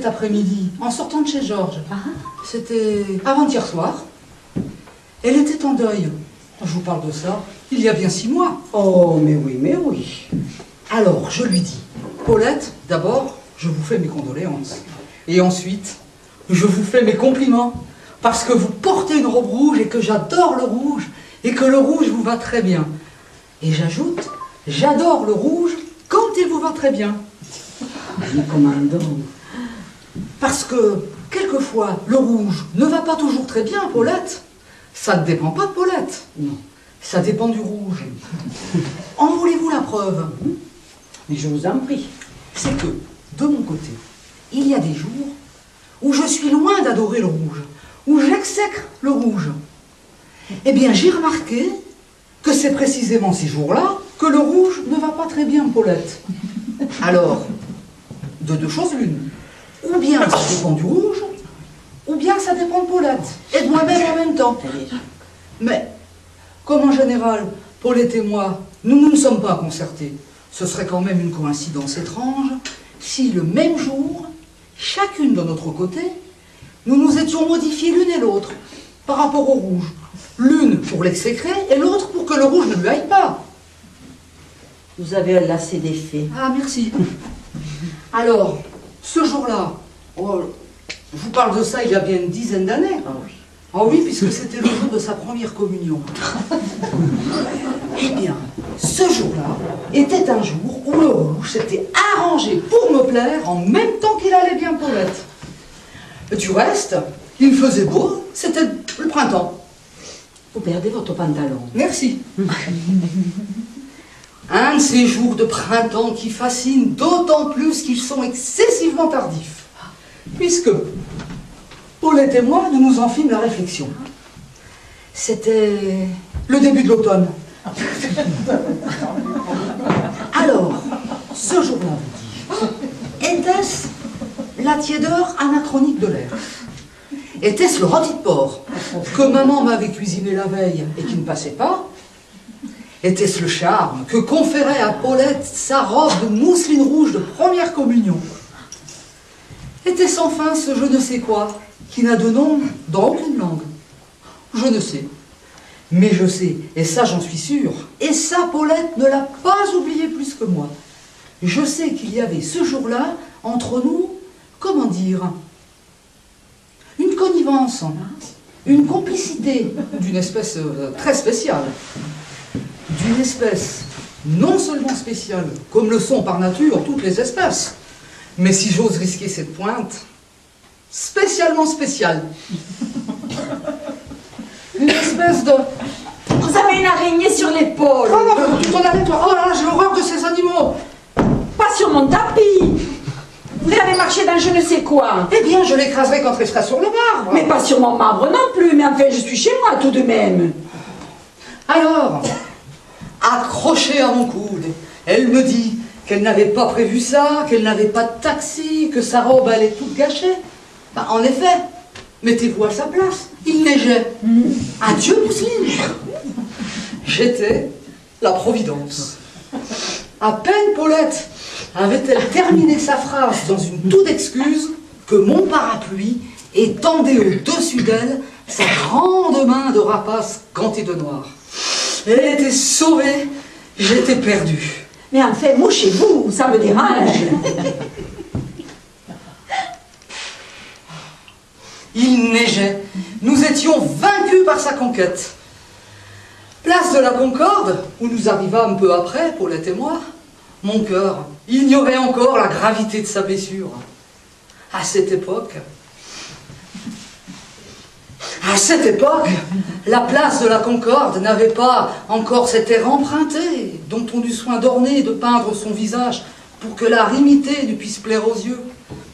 après-midi, en sortant de chez Georges. C'était avant-hier soir. Elle était en deuil. Je vous parle de ça, il y a bien 6 mois. Oh, mais oui, mais oui. Alors, je lui dis, Paulette, d'abord, je vous fais mes condoléances. Et ensuite, je vous fais mes compliments. Parce que vous portez une robe rouge et que j'adore le rouge. Et que le rouge vous va très bien. Et j'ajoute, j'adore le rouge quand il vous va très bien. Mais comment donc? Parce que, quelquefois, le rouge ne va pas toujours très bien, Paulette. Ça ne dépend pas de Paulette. Non. Ça dépend du rouge. En voulez-vous la preuve? Mais je vous en prie. C'est que, de mon côté, il y a des jours où je suis loin d'adorer le rouge, où j'exècre le rouge. Eh bien, j'ai remarqué que c'est précisément ces jours-là que le rouge ne va pas très bien, Paulette. Alors, de 2 choses l'une. Ou bien ça dépend du rouge, ou bien ça dépend de Paulette, et de moi-même en même temps. Mais, comme en général, Paulette et moi, nous ne sommes pas concertés, ce serait quand même une coïncidence étrange si le même jour, chacune de notre côté, nous nous étions modifiés l'une et l'autre par rapport au rouge. L'une pour l'exécrer et l'autre pour que le rouge ne lui aille pas. Vous avez un lacet d'effet. Ah, merci. Alors, ce jour-là, oh, je vous parle de ça il y a bien une dizaine d'années. Ah oui. Ah oui, puisque c'était le jour de sa première communion. Eh bien, ce jour-là était un jour où le rouge s'était arrangé pour me plaire en même temps qu'il allait bien Paulette. Du reste, il faisait beau, c'était le printemps. Vous perdez votre pantalon. Merci. Un de ces jours de printemps qui fascinent d'autant plus qu'ils sont excessivement tardifs. Puisque Paulette et moi, nous nous en fîmes la réflexion. C'était le début de l'automne. Alors, ce jour-là, vous dis, était-ce la tiédeur anachronique de l'air? Était-ce le rôti de porc que maman m'avait cuisiné la veille et qui ne passait pas? Était-ce le charme que conférait à Paulette sa robe de mousseline rouge de première communion? Était-ce enfin ce je ne sais quoi qui n'a de nom dans aucune langue? Je ne sais. Mais je sais, et ça j'en suis sûre, et ça Paulette ne l'a pas oublié plus que moi. Je sais qu'il y avait ce jour-là, entre nous, comment dire, une connivence, une complicité d'une espèce très spéciale, d'une espèce non seulement spéciale, comme le sont par nature toutes les espèces, mais si j'ose risquer cette pointe, spécialement spéciale. Une espèce de... Vous avez une araignée sur l'épaule. Oh non, tu t'en allais toi. Oh là là, j'ai horreur de ces animaux. Pas sur mon tapis. Vous avez marché dans je ne sais quoi. Eh bien, je l'écraserai quand elle sera sur le marbre. Mais pas sur mon marbre non plus. Mais enfin, je suis chez moi tout de même. Alors, accrochée à mon coude, elle me dit qu'elle n'avait pas prévu ça, qu'elle n'avait pas de taxi, que sa robe allait toute gâchée. Ben, en effet, mettez-vous à sa place. Il neigeait. Adieu, mousseline. J'étais la Providence. À peine Paulette avait-elle terminé sa phrase dans une toux d'excuse que mon parapluie étendait au-dessus d'elle sa grande main de rapace gantée de noir. Elle était sauvée, j'étais perdu. Mais enfin, mouchez-vous, ça me dérange. Il neigeait. Nous étions vaincus par sa conquête. Place de la Concorde, où nous arrivâmes peu après, Paulette et moi, mon cœur ignorait encore la gravité de sa blessure. À cette époque, la place de la Concorde n'avait pas encore cet air emprunté dont on eut soin d'orner et de peindre son visage pour que l'art imité ne puisse plaire aux yeux.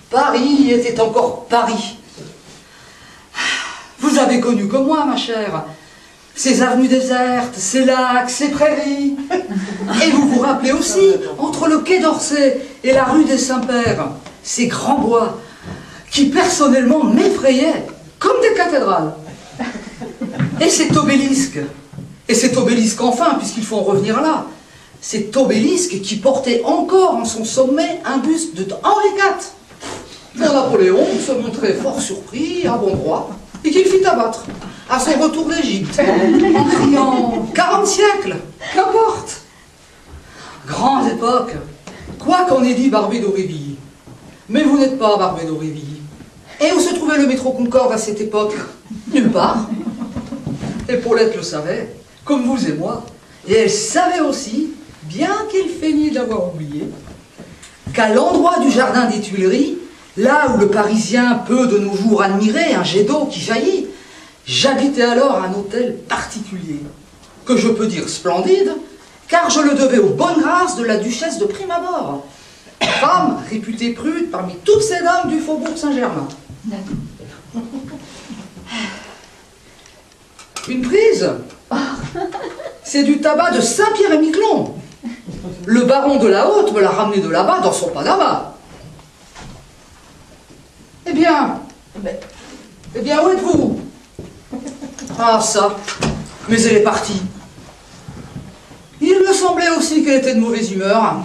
Paris était encore Paris. Vous avez connu comme moi, ma chère, ces avenues désertes, ces lacs, ces prairies. Et vous vous rappelez aussi, entre le quai d'Orsay et la rue des Saints-Pères, ces grands bois qui personnellement m'effrayaient comme des cathédrales. Et cet obélisque enfin, puisqu'il faut en revenir là, cet obélisque qui portait encore en son sommet un buste de Henri IV. Mon Napoléon se montrait fort surpris, à bon droit, et qu'il fit abattre, à son retour d'Égypte, en criant « 40 siècles, qu'importe !» Grande époque, quoi qu'en ait dit Barbé d'Aurevilly. Mais vous n'êtes pas Barbé d'Aurevilly. Et où se trouvait le métro Concorde à cette époque? Nulle part. Et Paulette le savait, comme vous et moi. Et elle savait aussi, bien qu'il feignît de l'avoir oublié, qu'à l'endroit du jardin des Tuileries, là où le Parisien peut de nos jours admirer un jet d'eau qui jaillit, j'habitais alors un hôtel particulier, que je peux dire splendide, car je le devais aux bonnes grâces de la duchesse de prime abord, femme réputée prude parmi toutes ces dames du faubourg Saint-Germain. Une prise, c'est du tabac de Saint-Pierre-et-Miquelon. Le baron de la Haute me l'a ramené de là-bas dans son Panama. Eh bien, où êtes-vous? Ah ça, mais elle est partie. Il me semblait aussi qu'elle était de mauvaise humeur.